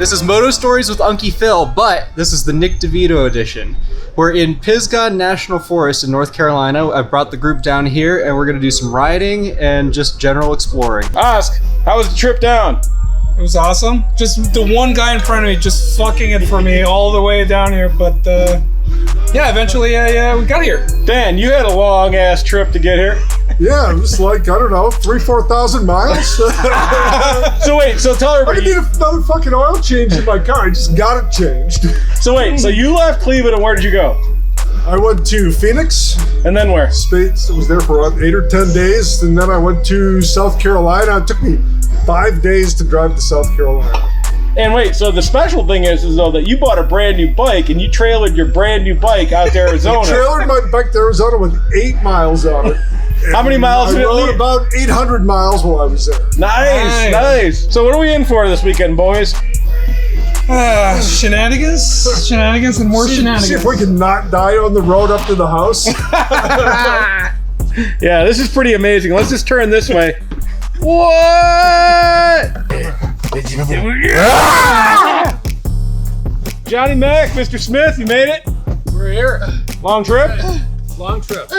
This is Moto Stories with Unkie Phil, but this is the Nick DeVito edition. We're in Pisgah National Forest in North Carolina. I brought the group down here, and we're going to do some riding and just general exploring. Ask, how was the trip down? It was awesome. Just the one guy in front of me just fucking it for me all the way down here, but yeah, eventually we got here. Dan, you had a long ass trip to get here. Yeah, it was like, I don't know, 4,000 miles. So wait, so tell I everybody. need another fucking oil change in my car. I just got it changed. So wait, so you left Cleveland and where did you go? I went to Phoenix. And then where? States. I was there for 8 or 10 days. And then I went to South Carolina. It took me 5 days to drive to South Carolina. And wait, so the special thing is though that you bought a brand new bike and you trailered your brand new bike out to Arizona. I trailered my bike to Arizona with 8 miles on it. How many miles did it I rode leave? about 800 miles while I was there. Nice. So what are we in for this weekend, boys? Shenanigans and more shenanigans. See if we can not die on the road up to the house. Yeah, this is pretty amazing. Let's just turn this way. What? Johnny Mac, Mr. Smith, you made it? We're here. Long trip? Long trip.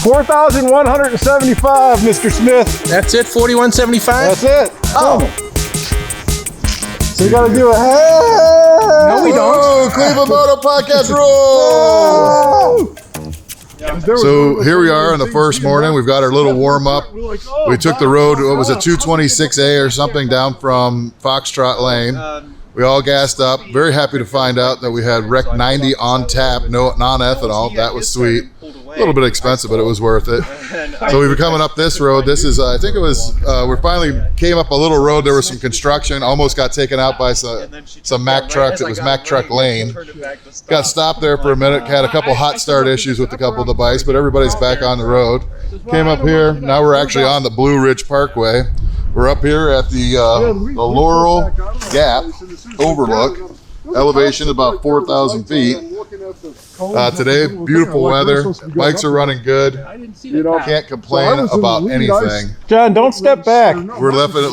4,175, Mr. Smith. That's it, 4175? That's it. Oh. So you gotta do a hey. No, we don't. Cleveland Moto Podcast Roll! So here we are on the first morning. We've got our little warm up. We took the road, what was it, 226A or something down from Foxtrot Lane. We all gassed up. Very happy to find out that we had Rec 90 on tap, no non-ethanol. That was sweet. A little bit expensive, but it was worth it. So we were coming up this road. This is, I think it was, we finally came up a little road. There was some construction. Almost got taken out by some Mack trucks. It was Mack Truck Lane. Got stopped there for a minute. Had a couple hot start issues with a couple of the bikes, but everybody's back on the road. Came up here. Now we're actually on the Blue Ridge Parkway. We're up here at the Laurel Gap overlook. Elevation is about 4,000 feet. Today, beautiful weather. Bikes are running good. You can't complain about anything. John, don't step back. We're loving it.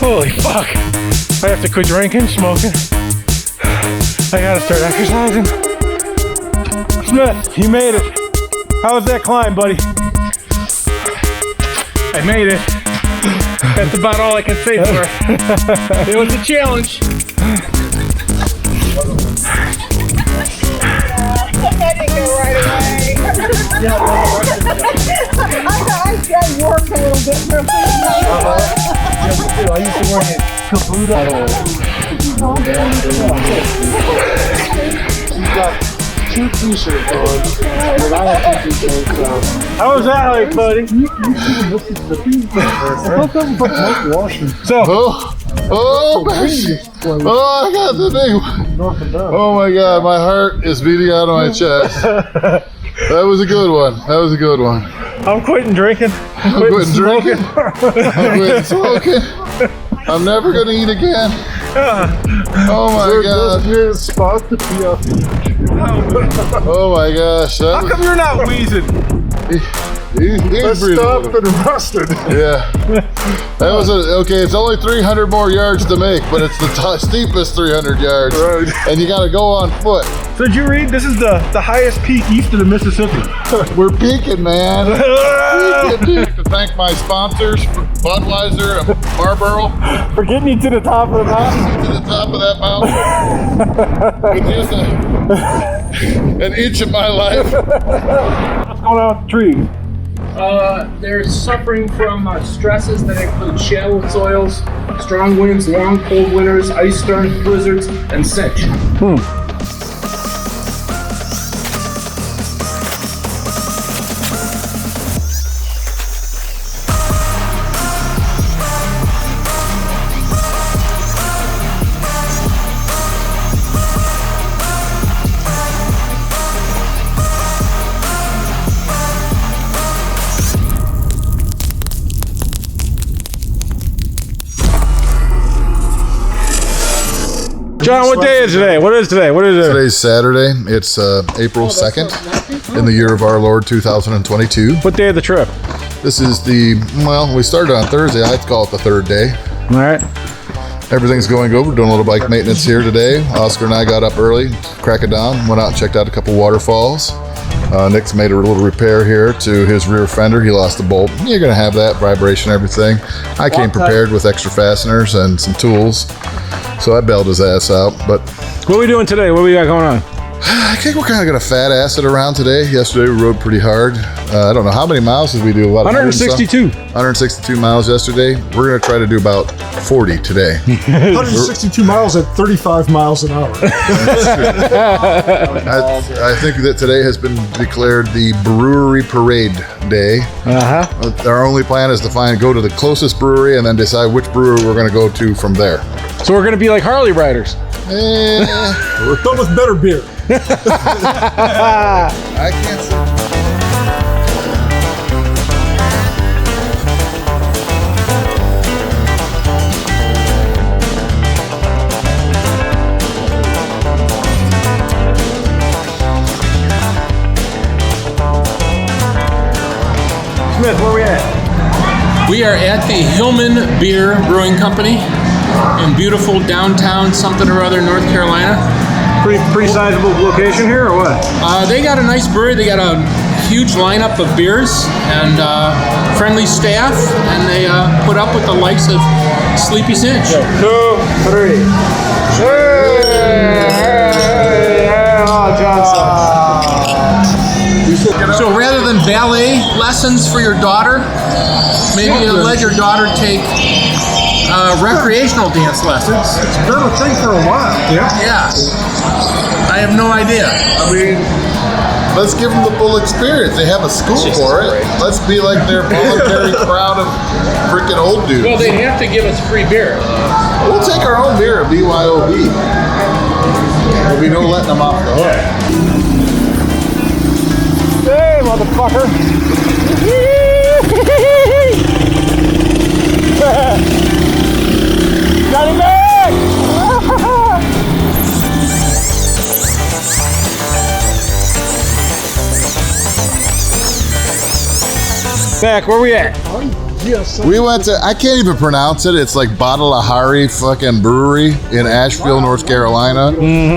Holy fuck. I have to quit drinking, smoking. I gotta start exercising. Smith, you made it. How was that climb, buddy? I made it. That's about all I can say for it. It was a challenge. That didn't go right away. I worked a little bit for I used to work at Caboodle. She's got 2 t-shirts on, and I have 2 t-shirts on. How was that like, buddy? So, Oh, baby. Oh, I got the big one. Oh my God, my heart is beating out of my chest. That was a good one. That was a good one. I'm quitting drinking. I'm quitting drinking. I'm quitting smoking. I'm never gonna eat again. Oh my God. Your spot to pee off. Oh my gosh. How come you're not wheezing? Let's stop and rusted. Yeah. That was okay. It's only 300 more yards to make, but it's the steepest 300 yards. Right. And you got to go on foot. So did you read? This is the highest peak east of the Mississippi. We're peaking, man. Peaking. I'd like to thank my sponsors, Budweiser and Marlboro, For getting you to the top of the mountain. to the top of that mountain. With just an inch of my life. What's going on with the trees? They're suffering from stresses that include shallow soils, strong winds, long cold winters, ice storms, blizzards, and cinch. John, what day is today? What is today? What is it? Today's Saturday. It's April 2nd in the year of our Lord 2022. What day of the trip? This is well, we started on Thursday. I'd call it the 3rd day. All right. Everything's going good. We're doing a little bike maintenance here today. Oscar and I got up early, crack of dawn, went out and checked out a couple waterfalls. Nick's made a little repair here to his rear fender. He lost a bolt. You're going to have that vibration, everything. I came prepared with extra fasteners and some tools. So I bailed his ass out. But What are we doing today? What we got going on? I think we're kind of going to fat ass it around today. Yesterday we rode pretty hard. I don't know how many miles did we do? About 162. 162 miles yesterday. We're going to try to do about 40 today. 162 miles at 35 miles an hour. I think that today has been declared the Brewery Parade Day. Our only plan is to go to the closest brewery and then decide which brewery we're going to go to from there. So we're gonna be like Harley riders. But with better beer. I can't say. Smith, where we at? We are at the Hillman Beer Brewing Company in beautiful downtown something or other, North Carolina. Pretty sizable location here, or what? They got a nice brewery. They got a huge lineup of beers and friendly staff, and they put up with the likes of Sleepy Cinch. 2, 3. So rather than ballet lessons for your daughter, maybe let your daughter take recreational dance lessons. It's been a thing for a while. Yeah. I have no idea. I mean, let's give them the full experience. They have a school for it. Let's be like their voluntary crowd of freaking old dudes. Well, they have to give us free beer. We'll take our own beer at BYOB. There'll be no letting them off the hook. Hey, motherfucker. Got him back! Back, where we at? We went to, I can't even pronounce it. It's like Badalahari fucking brewery in Asheville, North Carolina.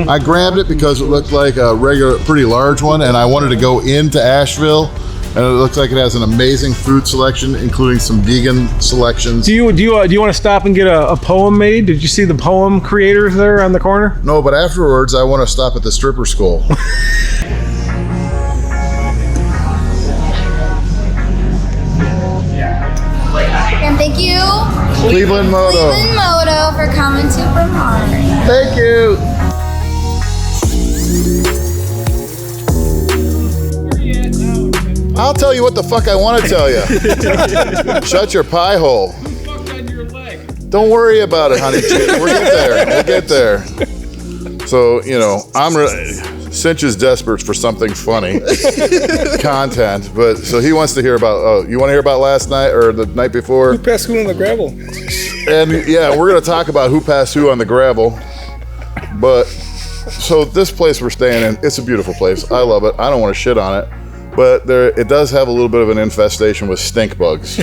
I grabbed it because it looked like a regular, pretty large one, and I wanted to go into Asheville And it looks like it has an amazing food selection, including some vegan selections. Do you want to stop and get a poem made? Did you see the poem creators there on the corner? No, but afterwards I want to stop at the stripper school. And thank you, Cleveland Moto. Cleveland Moto, for coming to Vermont. Thank you. I'll tell you what the fuck I want to tell you. Shut your pie hole. Don't worry about it, honey. We'll get there. We'll get there. So, you know, Cinch is desperate for something funny content, but so he wants to hear about. Oh, you want to hear about last night or the night before? Who passed who on the gravel? And yeah, we're gonna talk about who passed who on the gravel. But so this place we're staying in, it's a beautiful place. I love it. I don't want to shit on it, but it does have a little bit of an infestation with stink bugs.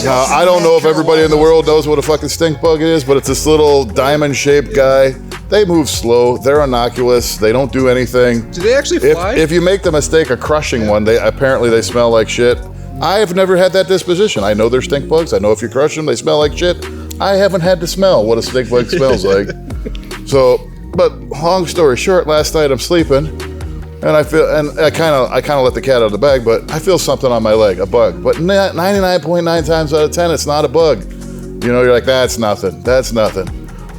Now, I don't know if everybody in the world knows what a fucking stink bug is, but it's this little diamond-shaped guy. They move slow. They're innocuous. They don't do anything. Do they actually fly? If you make the mistake of crushing one, they smell like shit. I have never had that disposition. I know they're stink bugs. I know if you crush them, they smell like shit. I haven't had to smell what a stink bug smells like. So, but long story short, last night I'm sleeping, and I kind of let the cat out of the bag, but I feel something on my leg, a bug. But 99.9 times out of 10, it's not a bug. You know, you're like, that's nothing. That's nothing.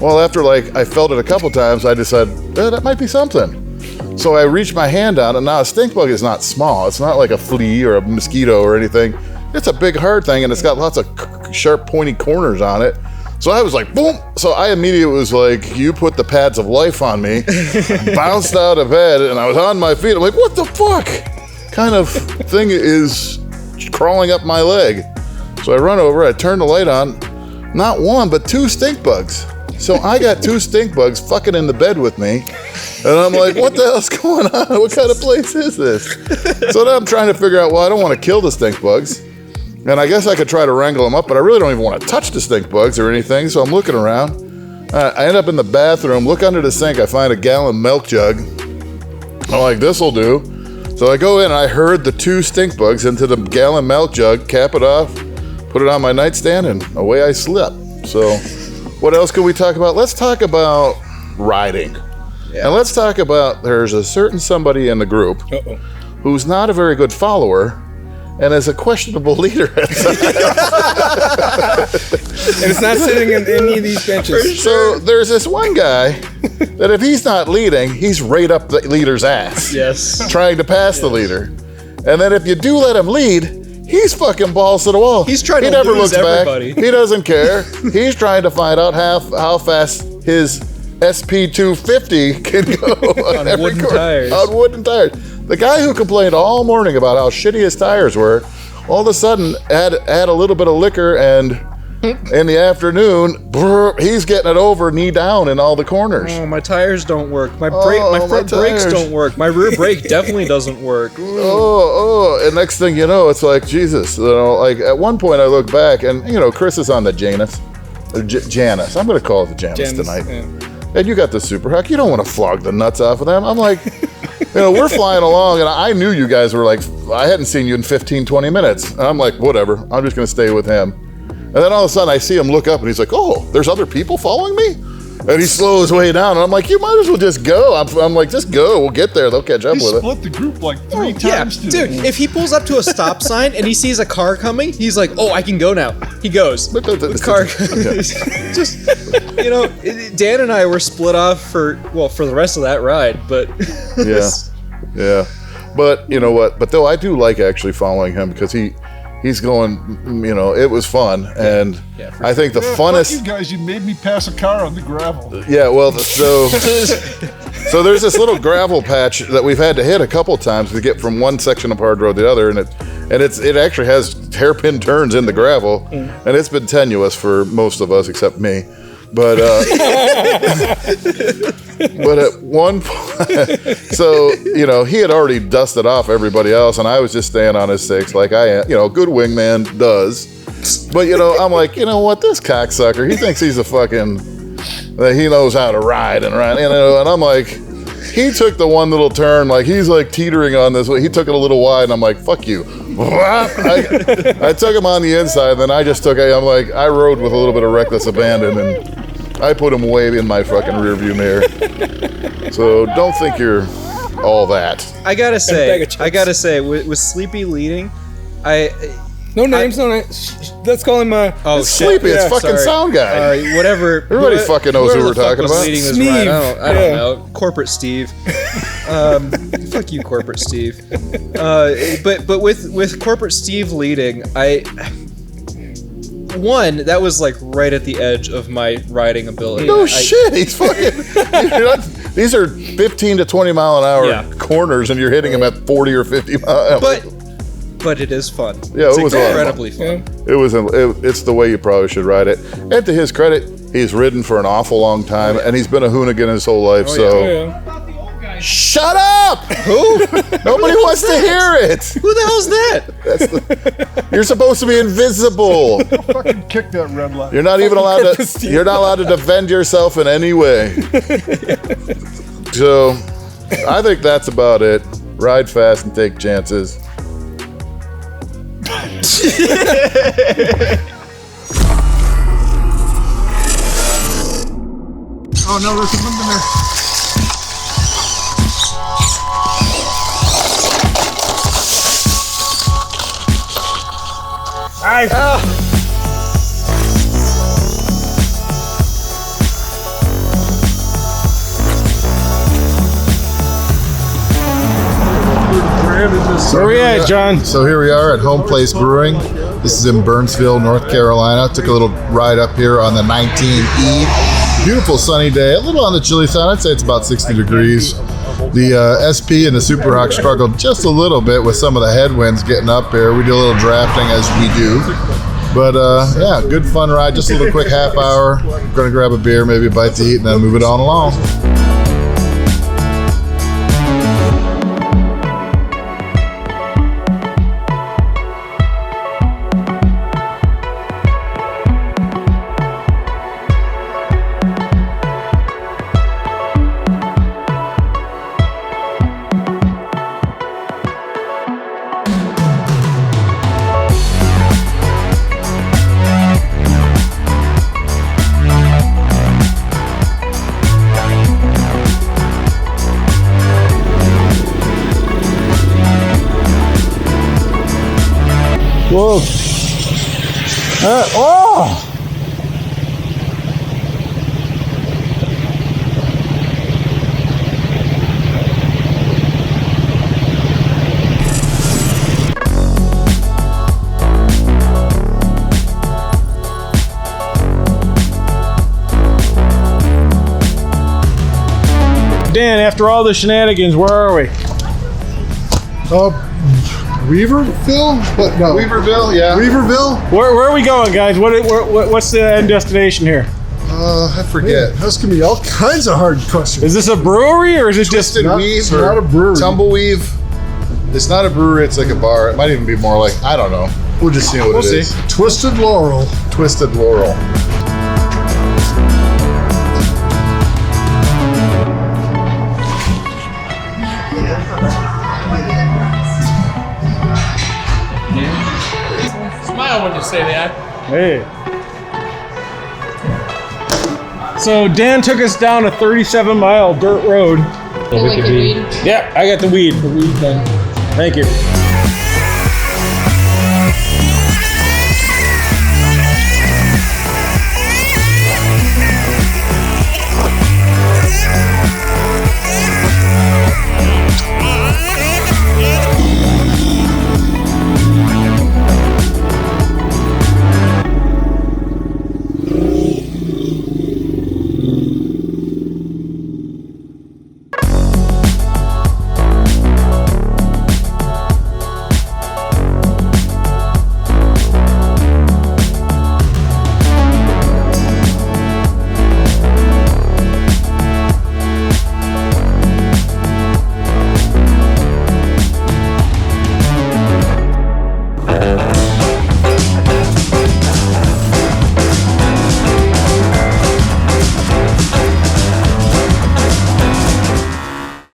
Well, after I felt it a couple times, I decided that might be something. So I reached my hand out, and now a stink bug is not small. It's not like a flea or a mosquito or anything. It's a big hard thing, and it's got lots of sharp, pointy corners on it. So I was like, boom. So I immediately was like, you put the pads of life on me, bounced out of bed, and I was on my feet. I'm like, what the fuck kind of thing is crawling up my leg? So I run over, I turn the light on, not one, but 2 stink bugs. So I got 2 stink bugs fucking in the bed with me. And I'm like, what the hell's going on? What kind of place is this? So then I'm trying to figure out, well, I don't want to kill the stink bugs. And I guess I could try to wrangle them up, but I really don't even want to touch the stink bugs or anything. So I'm looking around. I end up in the bathroom, look under the sink. I find a gallon milk jug. I'm like, this'll do. So I go in and I herd the 2 stink bugs into the gallon milk jug, cap it off, put it on my nightstand, and away I slept. So what else can we talk about? Let's talk about riding. Yeah. And let's talk about, there's a certain somebody in the group who's not a very good follower and is a questionable leader at times. And it's not sitting in any of these benches. So there's this one guy that if he's not leading, he's right up the leader's ass. Yes. Trying to pass the leader. And then if you do let him lead, he's fucking balls to the wall. He's trying to never lose looks everybody. Back. He doesn't care. He's trying to find out how fast his SP250 can go on wooden tires. On wooden tires. The guy who complained all morning about how shitty his tires were, all of a sudden add a little bit of liquor, and in the afternoon, he's getting it over knee down in all the corners. Oh, my tires don't work. My front brakes don't work. My rear brake definitely doesn't work. And next thing you know, it's like, Jesus. You know, like at one point I look back, and you know, Chris is on the Janus. Janus. I'm going to call it the Janus tonight. Yeah. And you got the Super Huck. You don't want to flog the nuts off of them. I'm like, you know, we're flying along, and I knew you guys were like, I hadn't seen you in 15, 20 minutes. And I'm like, whatever. I'm just going to stay with him. And then all of a sudden, I see him look up, and he's like, oh, there's other people following me? And he slows way down, and I'm like, you might as well just go. I'm like, just go. We'll get there. They'll catch up with it. Split the group like 3 times today. Dude, if he pulls up to a stop sign and he sees a car coming, he's like, oh, I can go now. He goes. The car just, you know, Dan and I were split off for the rest of that ride, but yeah. But you know what? But though I do like actually following him because he's going, you know, it was fun, and I think the funnest. Fuck you guys, you made me pass a car on the gravel. Yeah, well, so there's this little gravel patch that we've had to hit a couple times to get from one section of hard road to the other, and it actually has hairpin turns in the gravel, and it's been tenuous for most of us except me. But but at one point, so you know, he had already dusted off everybody else, and I was just staying on his 6 like I am, you know, good wingman does. But you know, I'm like, you know what, this cocksucker, he thinks he's a fucking, that he knows how to ride, you know, and I'm like, he took the one little turn, like he's like teetering on this. He took it a little wide, and I'm like, fuck you. I took him on the inside, and then I just took. I'm like, I rode with a little bit of reckless abandon, and I put him way in my fucking rearview mirror. So don't think you're all that. I gotta say, with Sleepy leading, No names. Let's call him. Sleepy. It's fucking sound guy. All right, whatever. Everybody fucking knows who we're talking about. Leading this ride. I don't know. Corporate Steve. Fuck you, Corporate Steve. But with Corporate Steve leading, that was like right at the edge of my riding ability. No shit, he's fucking. These are 15 to 20 mile an hour corners, and you're hitting them at 40 or 50 miles. But it is fun. Yeah, it's it was incredibly fun. It's the way you probably should ride it. And to his credit, he's ridden for an awful long time, and he's been a hoonigan his whole life. Shut up! Who? Nobody wants to hear it. Who the hell's that? You're supposed to be invisible. Fucking kick that red light. You're not even allowed to. You're not allowed to defend yourself in any way. So, I think that's about it. Ride fast and take chances. Oh no, there's something in there. Where we at, John? So here we are at Home Place Brewing. This is in Burnsville, North Carolina. Took a little ride up here on the 19E. Beautiful sunny day. A little on the chilly side. I'd say it's about 60 degrees. The SP and the Super Hawk struggled just a little bit with some of the headwinds getting up here. We do a little drafting as we do. But yeah, good fun ride. Just a little quick half hour. We're going to grab a beer, maybe a bite to eat, and then move it on along. Whoa. Oh! Dan, after all the shenanigans, where are we? Weaverville? What? No. Weaverville, yeah. Weaverville? Where are we going, guys? What's the end destination here? I forget. Man, asking me all kinds of hard questions. Is this a brewery or is it just Weave or not a brewery. Tumbleweave? It's not a brewery, it's like a bar. It might even be more like, I don't know. We'll just see what it is. Twisted Laurel. Twisted Laurel. Smile when you say that. Hey. So Dan took us down a 37-mile dirt road. Like the weed. Yeah, I got the weed. The weed thing. Thank you.